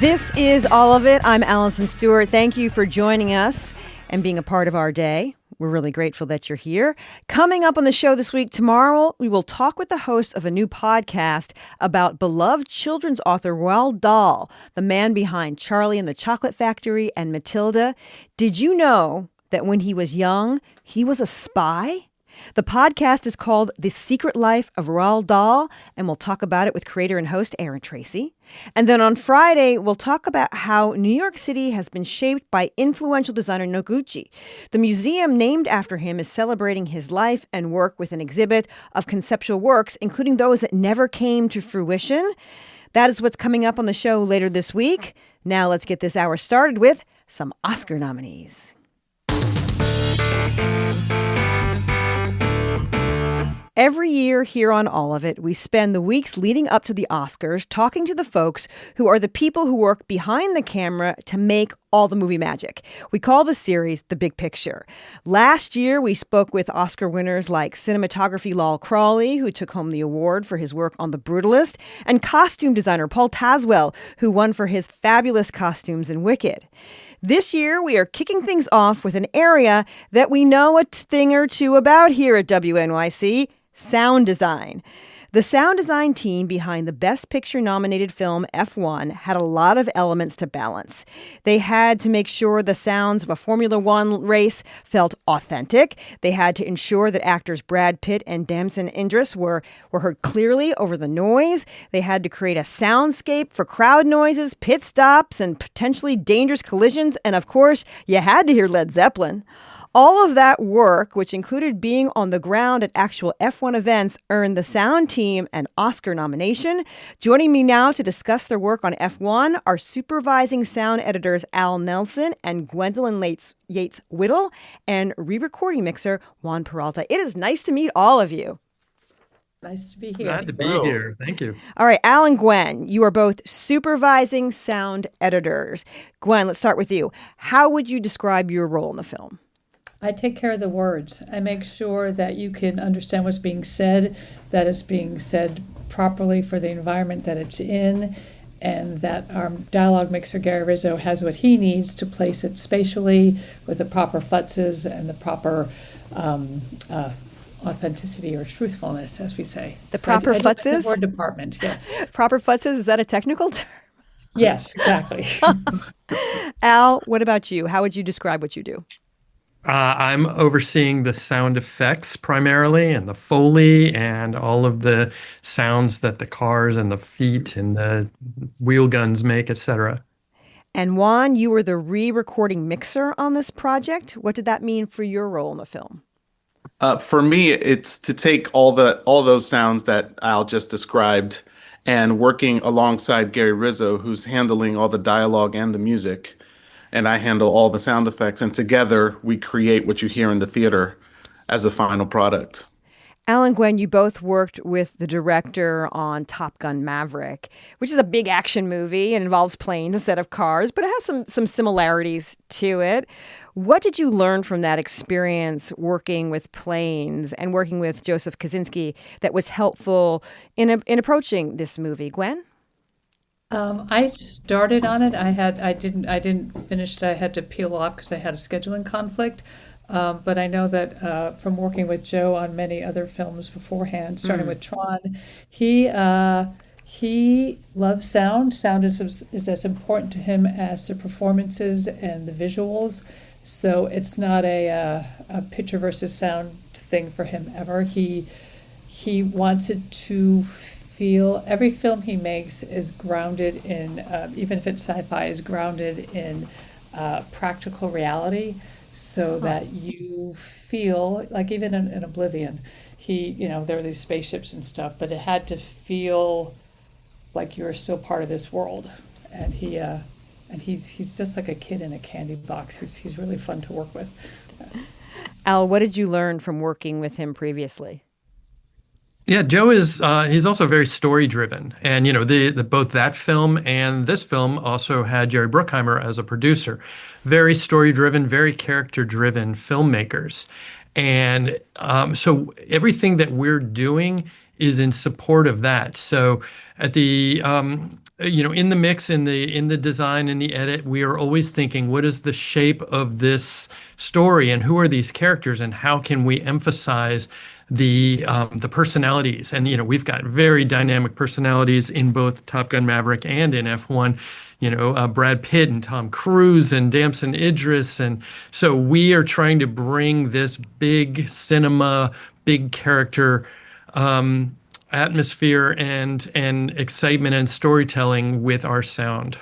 This is All of It. I'm Allison Stewart. Thank you for joining us and being a part of our day. We're really grateful that you're here. Coming up on the show this week, tomorrow, we will talk with the host of a new podcast about beloved children's author Roald Dahl, the man behind Charlie and the Chocolate Factory and Matilda. Did you know that when he was young, he was a spy? The podcast is called The Secret Life of Roald Dahl, and we'll talk about it with creator and host Aaron Tracy. And then on Friday, we'll talk about how New York City has been shaped by influential designer Noguchi. The museum named after him is celebrating his life and work with an exhibit of conceptual works, including those that never came to fruition. That is what's coming up on the show later this week. Now let's get this hour started with some Oscar nominees. Every year here on All of It, we spend the weeks leading up to the Oscars talking to the folks who are the people who work behind the camera to make all the movie magic. We call the series The Big Picture. Last year, we spoke with Oscar winners like cinematography Lal Crawley, who took home the award for his work on The Brutalist, and costume designer Paul Tazwell, who won for his fabulous costumes in Wicked. This year, we are kicking things off with an area that we know a thing or two about here at WNYC, sound design. The sound design team behind the Best Picture nominated film F1 had a lot of elements to balance. They had to make sure the sounds of a Formula One race felt authentic. They had to ensure that actors Brad Pitt and Damson Idris were heard clearly over the noise. They had to create a soundscape for crowd noises, pit stops, and potentially dangerous collisions. And of course, you had to hear Led Zeppelin. All of that work, which included being on the ground at actual F1 events, earned the sound team an Oscar nomination. Joining me now to discuss their work on F1 are supervising sound editors Al Nelson and Gwendolyn Yates-Whittle and re-recording mixer Juan Peralta. It is nice to meet all of you. Nice to be here. Glad to be here. Thank you. All right, Al and Gwen, you are both supervising sound editors. Gwen, let's start with you. How would you describe your role in the film? I take care of the words. I make sure that you can understand what's being said, that it's being said properly for the environment that it's in, and that our dialogue mixer, Gary Rizzo, has what he needs to place it spatially with the proper futzes and the proper authenticity or truthfulness, as we say. The proper futzes? The word department, yes. Proper futzes, is that a technical term? Yes, exactly. Al, what about you? How would you describe what you do? I'm overseeing the sound effects primarily and the Foley and all of the sounds that the cars and the feet and the wheel guns make, etc. And Juan, you were the re-recording mixer on this project. What did that mean for your role in the film? For me, it's to take all those sounds that Al just described and working alongside Gary Rizzo, who's handling all the dialogue and the music. And I handle all the sound effects, and together we create what you hear in the theater as a final product. Al and Gwen, you both worked with the director on Top Gun Maverick, which is a big action movie and involves planes instead of cars, but it has some similarities to it. What did you learn from that experience working with planes and working with Joseph Kosinski that was helpful in approaching this movie? Gwen? I started on it. I didn't finish it. I had to peel off because I had a scheduling conflict. But I know that from working with Joe on many other films beforehand, starting with Tron, he loves sound. Sound is as important to him as the performances and the visuals. So it's not a picture versus sound thing for him ever. He wants it to feel, every film he makes is grounded in, even if it's sci-fi, is grounded in practical reality, so that you feel like, even in Oblivion, there were these spaceships and stuff, but it had to feel like you're still part of this world. And he's just like a kid in a candy box. He's really fun to work with. Al, what did you learn from working with him previously? Yeah, Joe is he's also very story driven, and the both that film and this film also had Jerry Bruckheimer as a producer. Very story driven, very character driven filmmakers. And so everything that we're doing is in support of that. So at the in the mix, in the design, in the edit, we are always thinking, what is the shape of this story, and who are these characters, and how can we emphasize the personalities? And we've got very dynamic personalities in both Top Gun Maverick and in F1. Brad Pitt and Tom Cruise and Damson Idris, and so we are trying to bring this big cinema, big character atmosphere and excitement and storytelling with our sound.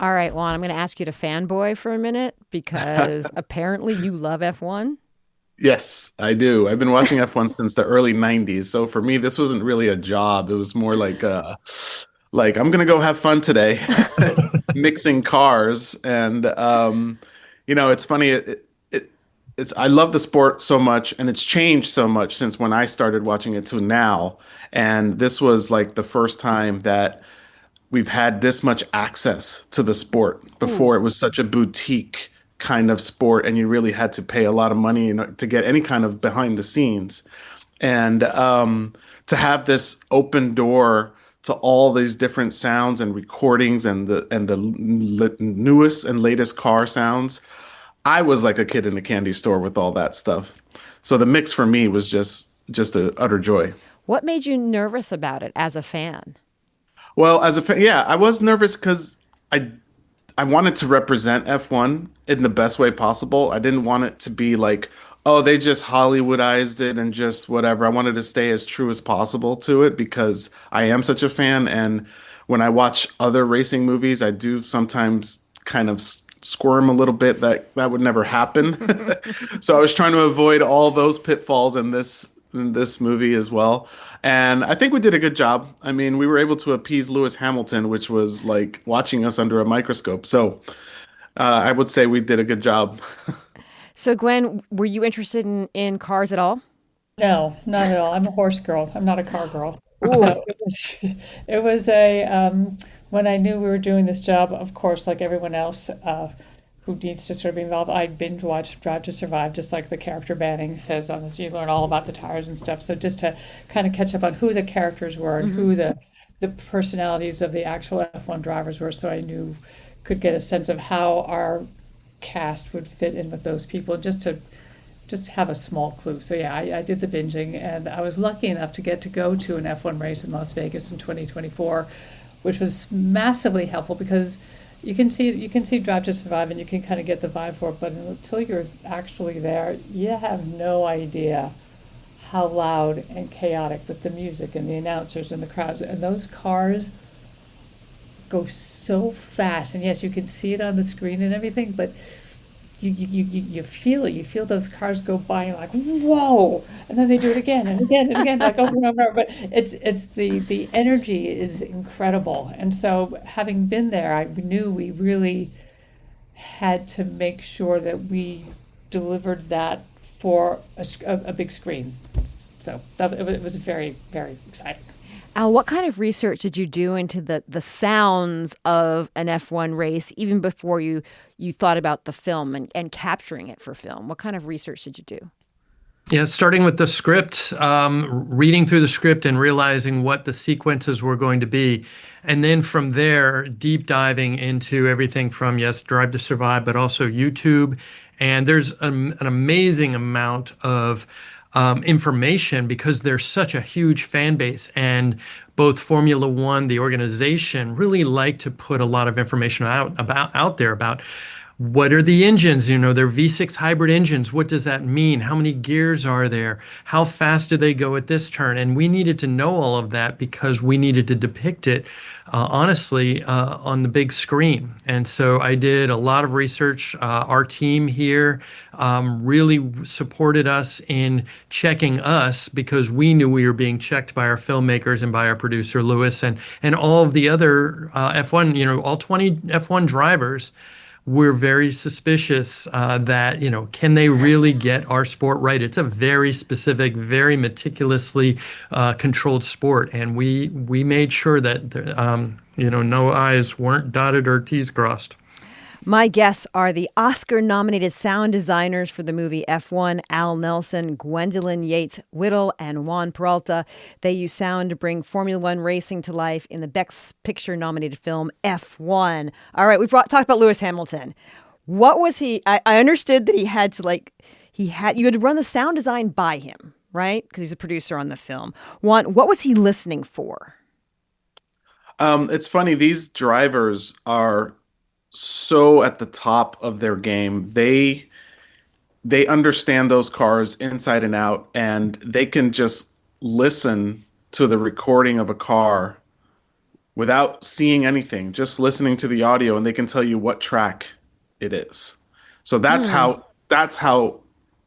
All right, Juan, I'm going to ask you to fanboy for a minute because apparently you love F1. Yes, I do. I've been watching F1 since the early 90s. So for me, this wasn't really a job. It was more like I'm gonna go have fun today, mixing cars. And it's funny. It's I love the sport so much, and it's changed so much since when I started watching it to now. And this was like the first time that we've had this much access to the sport. Ooh. Before it was such a boutique kind of sport, and you really had to pay a lot of money to get any kind of behind the scenes. And to have this open door to all these different sounds and recordings and the newest and latest car sounds, I was like a kid in a candy store with all that stuff. So the mix for me was just a utter joy. What made you nervous about it as a fan? Well, as a fan, yeah, I was nervous because I I wanted to represent F1 in the best way possible. I didn't want it to be like, oh, they just Hollywoodized it and just whatever. I wanted to stay as true as possible to it because I am such a fan. And when I watch other racing movies, I do sometimes kind of squirm a little bit that that would never happen. So I was trying to avoid all those pitfalls in this movie as well. And I think we did a good job. I mean, we were able to appease Lewis Hamilton, which was like watching us under a microscope. So I would say we did a good job. So, Gwen, were you interested in cars at all? No, not at all. I'm a horse girl. I'm not a car girl. Ooh. So it was a when I knew we were doing this job, of course, like everyone else who needs to sort of be involved, I binge watched Drive to Survive, just like the character banning says on this. You learn all about the tires and stuff. So just to kind of catch up on who the characters were and who the personalities of the actual F1 drivers were, so I knew could get a sense of how our cast would fit in with those people, just to have a small clue. So yeah, I did the binging, and I was lucky enough to get to go to an F1 race in Las Vegas in 2024, which was massively helpful because you can see Drive to Survive and you can kind of get the vibe for it, but until you're actually there, you have no idea how loud and chaotic with the music and the announcers and the crowds and those cars go so fast. And yes, you can see it on the screen and everything, but you feel it. You feel those cars go by and you're like, whoa! And then they do it again and again and again, like over and over and over. But it's the energy is incredible. And so having been there, I knew we really had to make sure that we delivered that for a big screen. So it was very, very exciting. What kind of research did you do into the sounds of an F1 race even before you thought about the film and capturing it for film? What kind of research did you do? Yeah, starting with the script, reading through the script and realizing what the sequences were going to be. And then from there, deep diving into everything from, yes, Drive to Survive, but also YouTube. And there's an amazing amount of information because there's such a huge fan base, and both Formula One, the organization, really like to put a lot of information out there about what are the engines, they're V6 hybrid engines. What does that mean? How many gears are there? How fast do they go at this turn? And we needed to know all of that because we needed to depict it honestly on the big screen. And so I did a lot of research. Our team here really supported us in checking us because we knew we were being checked by our filmmakers and by our producer, Lewis, and all of the other F1, all 20 F1 drivers. We're very suspicious that, can they really get our sport right? It's a very specific, very meticulously controlled sport. And we made sure that, no I's weren't dotted or T's crossed. My guests are the Oscar-nominated sound designers for the movie F1, Al Nelson, Gwendolyn Yates Whittle, and Juan Peralta. They use sound to bring Formula One racing to life in the Best Picture-nominated film F1. All right, talked about Lewis Hamilton. What was he? I understood that he had to you had to run the sound design by him, right? Because he's a producer on the film. Juan, what was he listening for? It's funny, these drivers are so at the top of their game. They understand those cars inside and out, and they can just listen to the recording of a car without seeing anything, just listening to the audio, and they can tell you what track it is. So that's how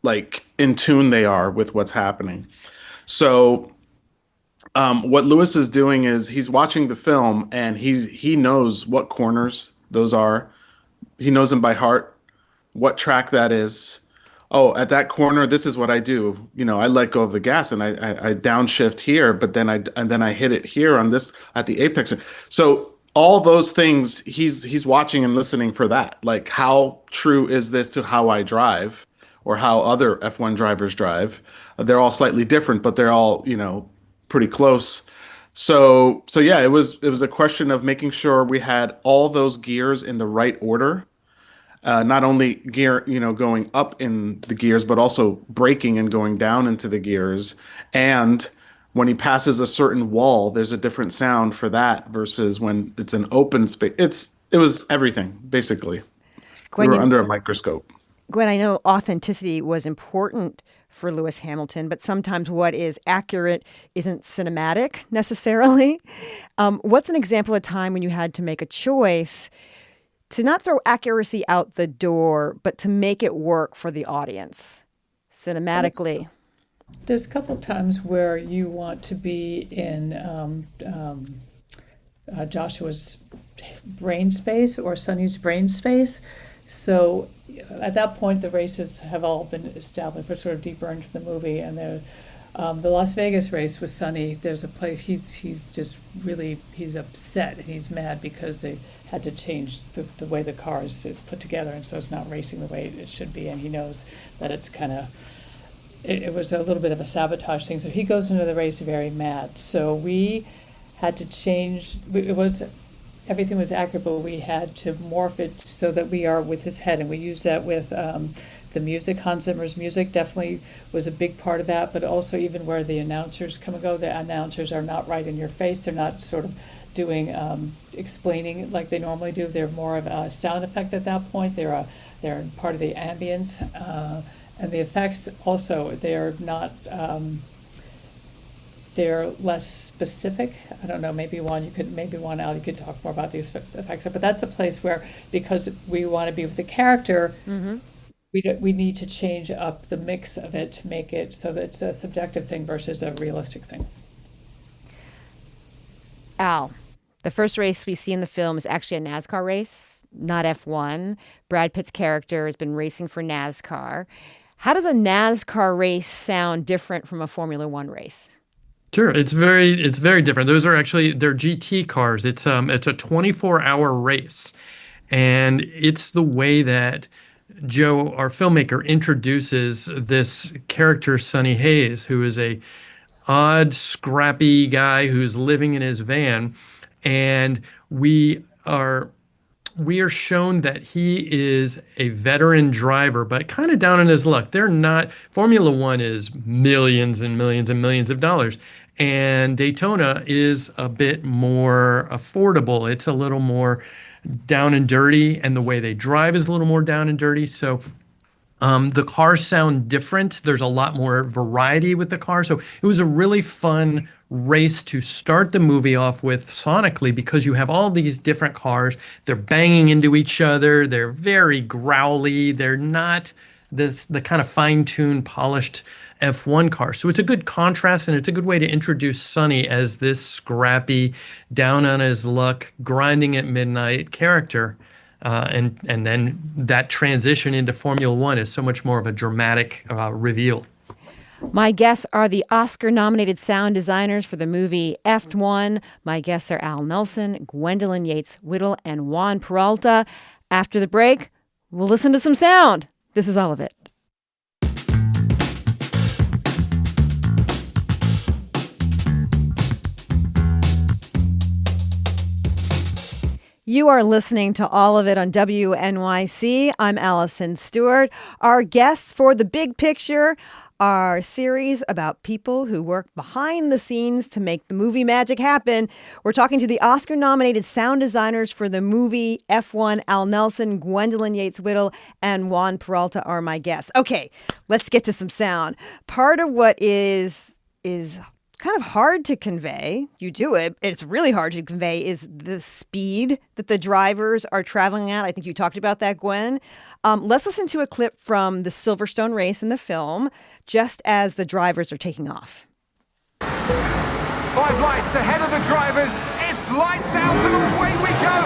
like in tune they are with what's happening. So what Lewis is doing is he's watching the film and he knows what corners those are. He knows them by heart, what track that is. Oh, at that corner, this is what I do. I let go of the gas and I downshift here, but then I hit it here on this at the apex. So all those things he's watching and listening for that. Like, how true is this to how I drive or how other F1 drivers drive? They're all slightly different, but they're all, pretty close. So yeah, it was a question of making sure we had all those gears in the right order, not only gear, going up in the gears, but also braking and going down into the gears. And when he passes a certain wall, there's a different sound for that versus when it's an open space. It was everything, basically. We Gwen, were under a microscope. Gwen, I know authenticity was important for Lewis Hamilton, but sometimes what is accurate isn't cinematic necessarily. What's an example of a time when you had to make a choice to not throw accuracy out the door, but to make it work for the audience cinematically? There's a couple times where you want to be in Joshua's brain space or Sonny's brain space. So at that point, the races have all been established. We're sort of deeper into the movie, and the Las Vegas race with Sonny. There's a place he's just really he's upset and he's mad because they had to change the way the car is put together, and so it's not racing the way it should be. And he knows that it's kind of it was a little bit of a sabotage thing. So he goes into the race very mad. So we had to change. Everything was accurate, but we had to morph it so that we are with his head, and we use that with the music. Hans Zimmer's music definitely was a big part of that, but also even where the announcers come and go, the announcers are not right in your face. They're not sort of doing explaining like they normally do. They're more of a sound effect at that point. They're part of the ambience, and the effects also they're not. They're less specific. I don't know, maybe Al, you could talk more about these effects. But that's a place where, because we want to be with the character, we need to change up the mix of it to make it so that it's a subjective thing versus a realistic thing. Al, the first race we see in the film is actually a NASCAR race, not F1. Brad Pitt's character has been racing for NASCAR. How does a NASCAR race sound different from a Formula One race? Sure, it's very different. They're GT cars. It's a 24-hour race, and it's the way that Joe, our filmmaker, introduces this character, Sonny Hayes, who is a odd, scrappy guy who's living in his van, and we are shown that he is a veteran driver, but kind of down on his luck. Formula One is millions and millions and millions of dollars. And Daytona is a bit more affordable. It's a little more down and dirty, and the way they drive is a little more down and dirty. So the cars sound different. There's a lot more variety with the car. So it was a really fun race to start the movie off with sonically, because you have all these different cars. They're banging into each other. They're very growly. They're not the kind of fine-tuned, polished F1 car. So it's a good contrast, and it's a good way to introduce Sonny as this scrappy, down on his luck, grinding at midnight character. And then that transition into Formula One is so much more of a dramatic reveal. My guests are the Oscar-nominated sound designers for the movie F1. My guests are Al Nelson, Gwendolyn Yates Whittle, and Juan Peralta. After the break, we'll listen to some sound. This is all of it. You are listening to All of It on WNYC. I'm Allison Stewart. Our guests for The Big Picture, our series about people who work behind the scenes to make the movie magic happen. We're talking to the Oscar-nominated sound designers for the movie F1. Al Nelson, Gwendolyn Yates-Whittle, and Juan Peralta are my guests. Okay, let's get to some sound. Part of what is kind of hard to convey, you do it, it's really hard to convey, is the speed that the drivers are traveling at. I think you talked about that, Gwen. Let's listen to a clip from the Silverstone race in the film, just as the drivers are taking off. 5 lights ahead of the drivers. It's lights out and away we go.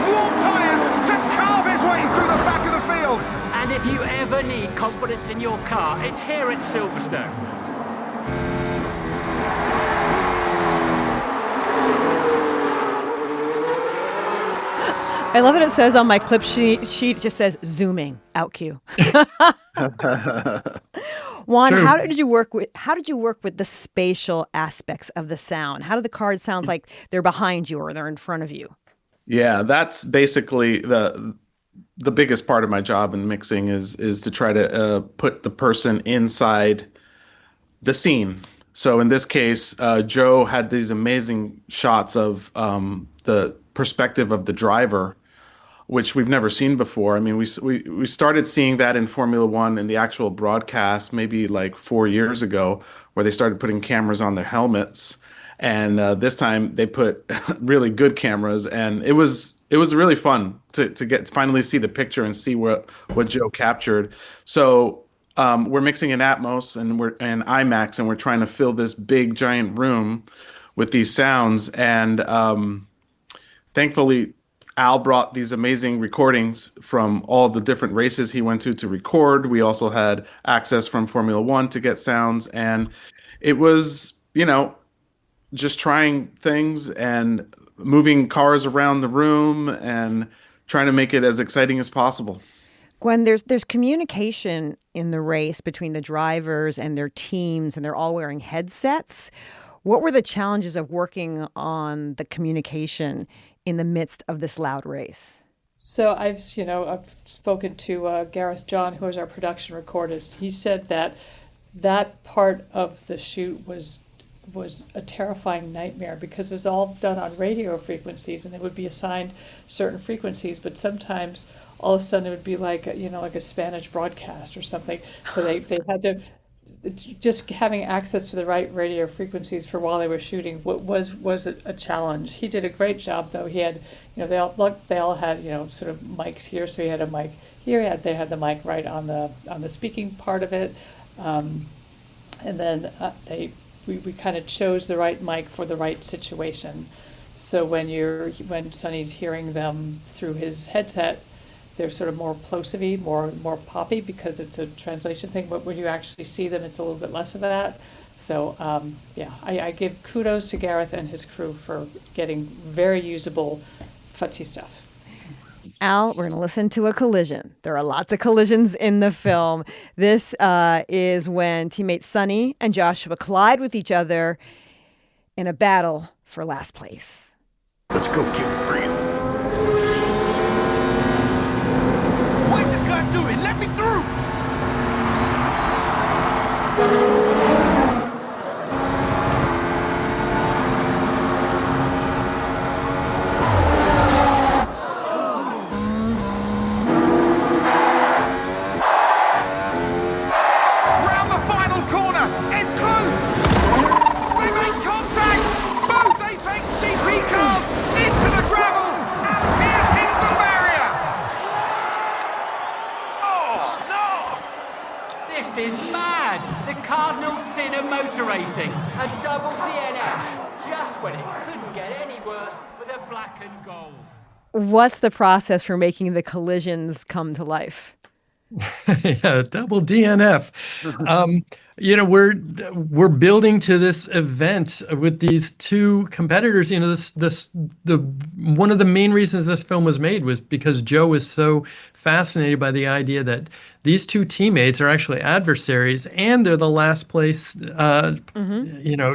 Warm tyres to carve his way through the back of the field. And if you ever need confidence in your car, it's here at Silverstone. I love that it says on my clip sheet, it just says zooming, out cue. Juan, True. how did you work with the spatial aspects of the sound? How do the cars sound like they're behind you or they're in front of you? Yeah, that's basically the biggest part of my job in mixing is to try to put the person inside the scene. So in this case, Joe had these amazing shots of the perspective of the driver, which we've never seen before. I mean, we started seeing that in Formula One in the actual broadcast maybe like 4 years ago, where they started putting cameras on their helmets. And this time they put really good cameras, and it was really fun to finally see the picture and see what Joe captured. So we're mixing in Atmos and IMAX, and we're trying to fill this big giant room with these sounds. And thankfully, Al brought these amazing recordings from all the different races he went to record. We also had access from Formula One to get sounds, and it was, just trying things and moving cars around the room and trying to make it as exciting as possible. Gwen, there's communication in the race between the drivers and their teams, and they're all wearing headsets. What were the challenges of working on the communication in the midst of this loud race? So I've spoken to Gareth John, who is our production recordist. He said that part of the shoot was a terrifying nightmare because it was all done on radio frequencies, and they would be assigned certain frequencies, but sometimes all of a sudden it would be like a Spanish broadcast or something. So they had to just having access to the right radio frequencies for while they were shooting was a challenge. He did a great job though. He had they all had sort of mics here, so he had a mic here. They had the mic right on the speaking part of it, and then we kind of chose the right mic for the right situation. So when Sonny's hearing them through his headset, they're sort of more plosive-y, more poppy because it's a translation thing. But when you actually see them, it's a little bit less of that. So I give kudos to Gareth and his crew for getting very usable futzy stuff. Al, we're going to listen to a collision. There are lots of collisions in the film. This is when teammates Sonny and Joshua collide with each other in a battle for last place. Let's go, kid. Bring it. What is this guy doing? Let me through! Motor racing, a double DNF, just when it couldn't get any worse with a black and gold. What's the process for making the collisions come to life? Yeah, double DNF. Um, we're building to this event with these two competitors. The one of the main reasons this film was made was because Joe was so fascinated by the idea that these two teammates are actually adversaries and they're the last place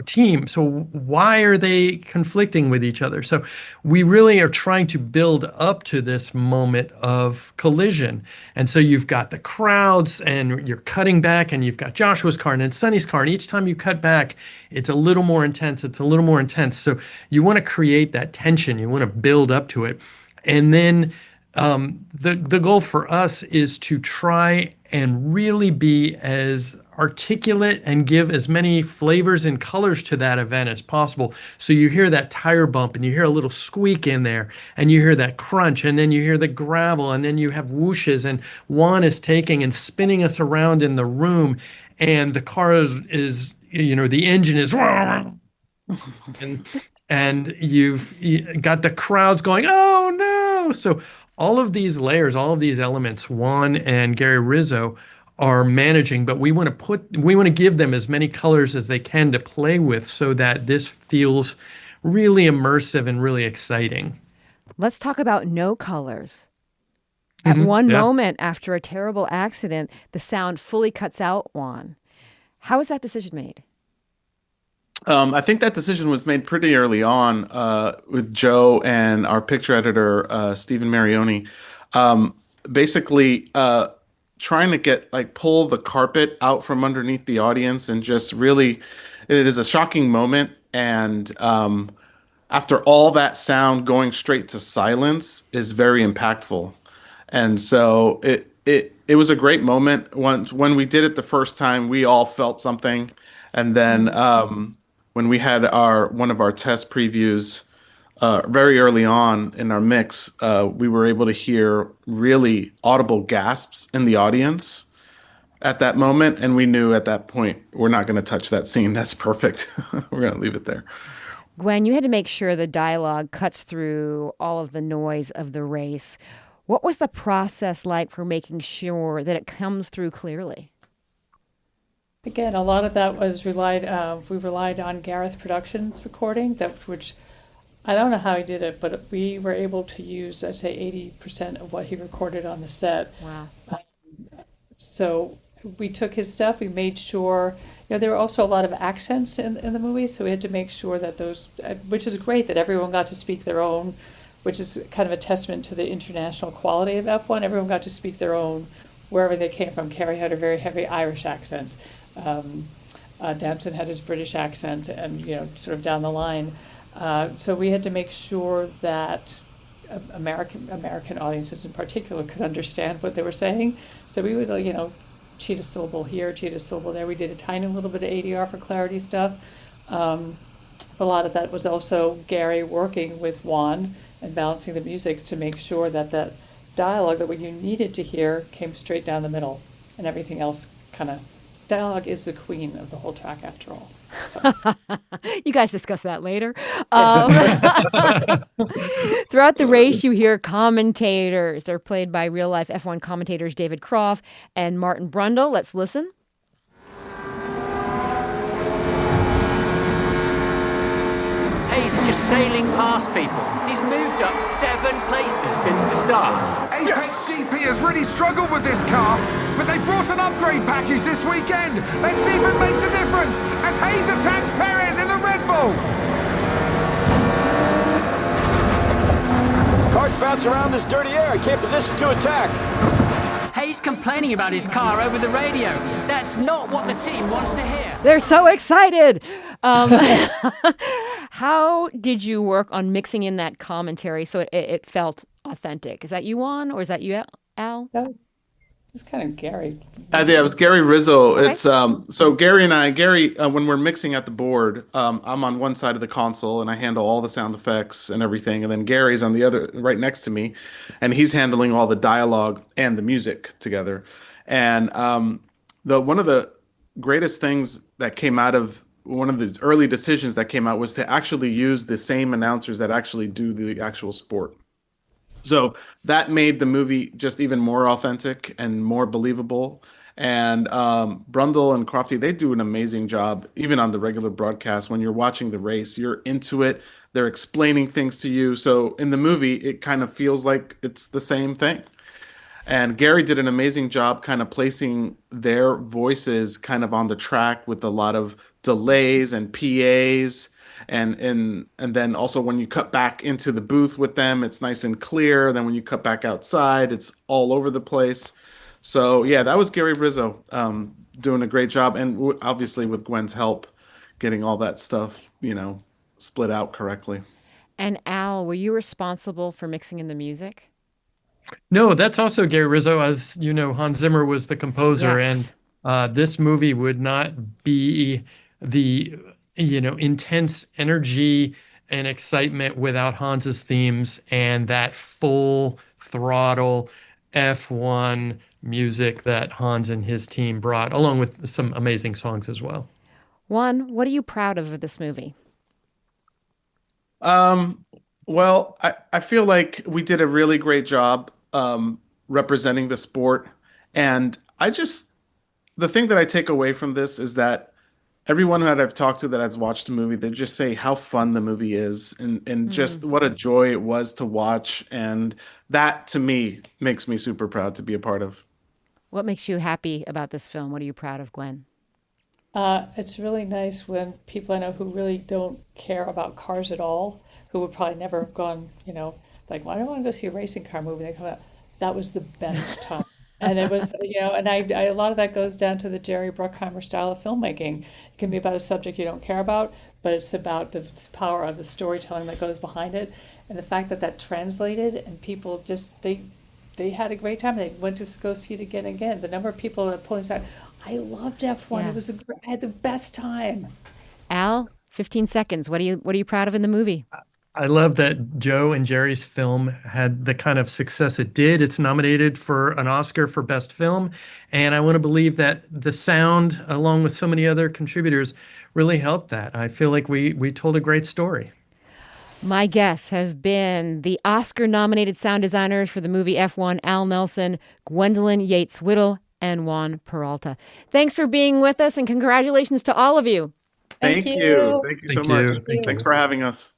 team. So why are they conflicting with each other? So we really are trying to build up to this moment of collision. And so you've got the crowds and you're cutting back and you've got Joshua's car and then Sonny's car. And each time you cut back, it's a little more intense. It's a little more intense. So you want to create that tension. You want to build up to it. And then the goal for us is to try and really be as articulate and give as many flavors and colors to that event as possible. So you hear that tire bump and you hear a little squeak in there and you hear that crunch and then you hear the gravel and then you have whooshes and Juan is taking and spinning us around in the room and the car is the engine is and you've got the crowds going, oh no. So all of these layers, all of these elements, Juan and Gary Rizzo are managing, but we want to give them as many colors as they can to play with so that this feels really immersive and really exciting. Let's talk about no colors. At one moment after a terrible accident, the sound fully cuts out Juan. How was that decision made? I think that decision was made pretty early on with Joe and our picture editor, Stephen Marioni. Basically, trying to pull the carpet out from underneath the audience and just really, it is a shocking moment. And after all that sound, going straight to silence is very impactful. And so it was a great moment. When we did it the first time, we all felt something. And then when we had one of our test previews very early on in our mix, we were able to hear really audible gasps in the audience at that moment, and we knew at that point we're not going to touch that scene. That's perfect. We're going to leave it there. Gwen, you had to make sure the dialogue cuts through all of the noise of the race. What was the process like for making sure that it comes through clearly? Again, a lot of that was we relied on Gareth Productions recording, which I don't know how he did it, but we were able to use, I'd say, 80% of what he recorded on the set. Wow. So we took his stuff, we made sure, there were also a lot of accents in the movie, so we had to make sure that those, which is great that everyone got to speak their own, which is kind of a testament to the international quality of F1. Everyone got to speak their own wherever they came from. Kerry had a very heavy Irish accent. Damson had his British accent, and sort of down the line. So we had to make sure that American audiences in particular could understand what they were saying. So we would, cheat a syllable here, cheat a syllable there. We did a tiny little bit of ADR for clarity stuff. A lot of that was also Gary working with Juan and balancing the music to make sure that that dialogue that what you needed to hear came straight down the middle, and everything else kind of. Dialogue is the queen of the whole track, after all. You guys discuss that later. Throughout the race, you hear commentators. They're played by real-life F1 commentators David Croft and Martin Brundle. Let's listen. Hayes is just sailing past people. He's moved up 7 places since the start. Apex GP has really struggled with this car, but they brought an upgrade package this weekend. Let's see if it makes a difference as Hayes attacks Perez in the Red Bull. Cars bounce around this dirty air. I can't position to attack. Hayes complaining about his car over the radio. That's not what the team wants to hear. They're so excited. How did you work on mixing in that commentary so it felt authentic? Is that you, Juan, or is that you, Al? That was kind of Gary. Yeah, it was Gary Rizzo. Okay. It's so Gary, when we're mixing at the board, I'm on one side of the console and I handle all the sound effects and everything, and then Gary's on the other, right next to me, and he's handling all the dialogue and the music together. And one of the greatest things that came out of one of the early decisions that came out was to actually use the same announcers that actually do the actual sport. So that made the movie just even more authentic and more believable. And Brundle and Crofty, they do an amazing job, even on the regular broadcast. When you're watching the race, you're into it. They're explaining things to you. So in the movie, it kind of feels like it's the same thing. And Gary did an amazing job kind of placing their voices kind of on the track with a lot of delays and PAs. And then also when you cut back into the booth with them, it's nice and clear. Then when you cut back outside, it's all over the place. So yeah, that was Gary Rizzo doing a great job. And obviously with Gwen's help, getting all that stuff, split out correctly. And Al, were you responsible for mixing in the music? No, that's also Gary Rizzo. As you know, Hans Zimmer was the composer, and Yes. this movie would not be the, intense energy and excitement without Hans's themes and that full throttle F1 music that Hans and his team brought, along with some amazing songs as well. Juan, what are you proud of this movie? Um, well, I feel like we did a really great job representing the sport. And the thing that I take away from this is that everyone that I've talked to that has watched the movie, they just say how fun the movie is and just what a joy it was to watch. And that to me makes me super proud to be a part of. What makes you happy about this film? What are you proud of, Gwen? It's really nice when people I know who really don't care about cars at all, who would probably never have gone, like, well, I don't want to go see a racing car movie. They come out, that was the best time. And it was, and a lot of that goes down to the Jerry Bruckheimer style of filmmaking. It can be about a subject you don't care about, but it's about the power of the storytelling that goes behind it. And the fact that that translated and people just, they had a great time. They went to go see it again and again. The number of people that pulling aside, I loved F1. Yeah. I had the best time. Al, 15 seconds. What are you proud of in the movie? I love that Joe and Jerry's film had the kind of success it did. It's nominated for an Oscar for Best Film. And I want to believe that the sound, along with so many other contributors, really helped that. I feel like we told a great story. My guests have been the Oscar-nominated sound designers for the movie F1, Al Nelson, Gwendolyn Yates-Whittle, and Juan Peralta. Thanks for being with us, and congratulations to all of you. Thank Thank you. you. Thank you Thank so much. you. Thank Thanks you. for having us.